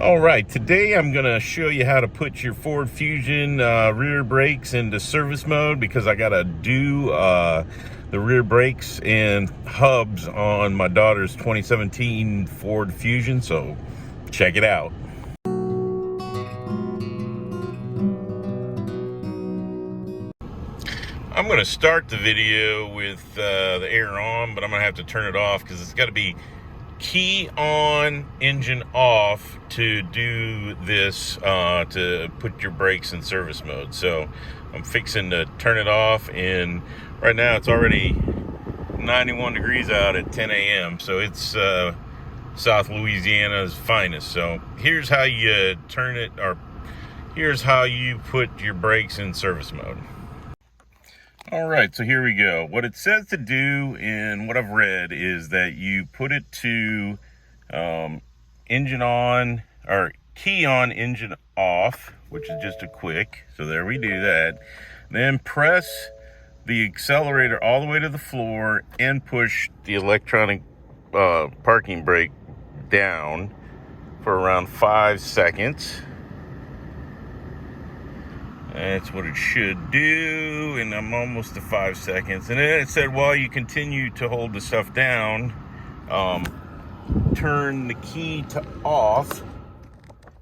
All right, today I'm going to show you how to put your Ford Fusion rear brakes into service mode, because I got to do the rear brakes and hubs on my daughter's 2017 Ford Fusion, so check it out. I'm going to start the video with the air on, but I'm going to have to turn it off because it's got to be key on, engine off to do this, to put your brakes in service mode. So I'm fixing to turn it off, and right now it's already 91 degrees out at 10 a.m. So it's South Louisiana's finest. So here's how you turn it, or here's how you put your brakes in service mode. All right, so here we go. What it says to do, and what I've read, is that you put it to engine on, or key on, engine off, which is just a quick. So there we do that. Then press the accelerator all the way to the floor and push the electronic parking brake down for around 5 seconds. That's what it should do, and I'm almost to 5 seconds. And then it said, while you continue to hold the stuff down, turn the key to off,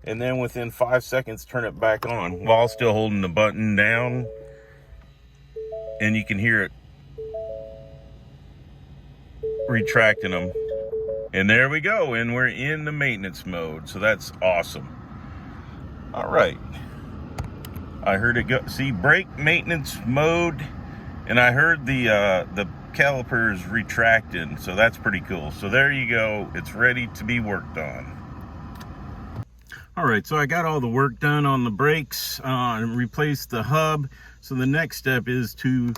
and then within 5 seconds, turn it back on while still holding the button down. And you can hear it retracting them. And there we go, and we're in the maintenance mode. So that's awesome. All right. I heard it go, see, brake maintenance mode, and I heard the calipers retracting, so that's pretty cool. So there you go, it's ready to be worked on. All right, so I got all the work done on the brakes and replaced the hub. So the next step is to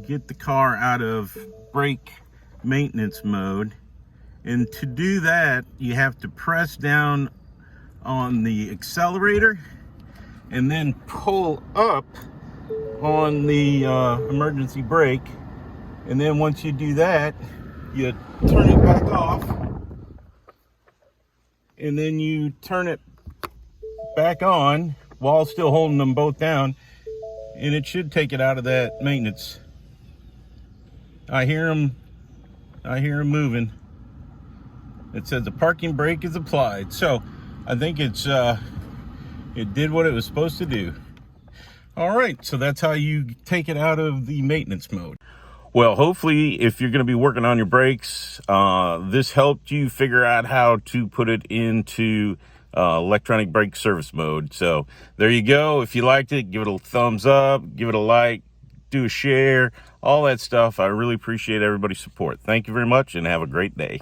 get the car out of brake maintenance mode, and to do that you have to press down on the accelerator and then pull up on the emergency brake. And then once you do that, you turn it back off, and then you turn it back on while still holding them both down, and it should take it out of that maintenance. I hear them moving. It says the parking brake is applied. So I think it did what it was supposed to do. All right, so that's how you take it out of the maintenance mode. Well, hopefully, if you're going to be working on your brakes, this helped you figure out how to put it into electronic brake service mode. So there you go. If you liked it, give it a thumbs up, give it a like, do a share, all that stuff. I really appreciate everybody's support. Thank you very much, and have a great day.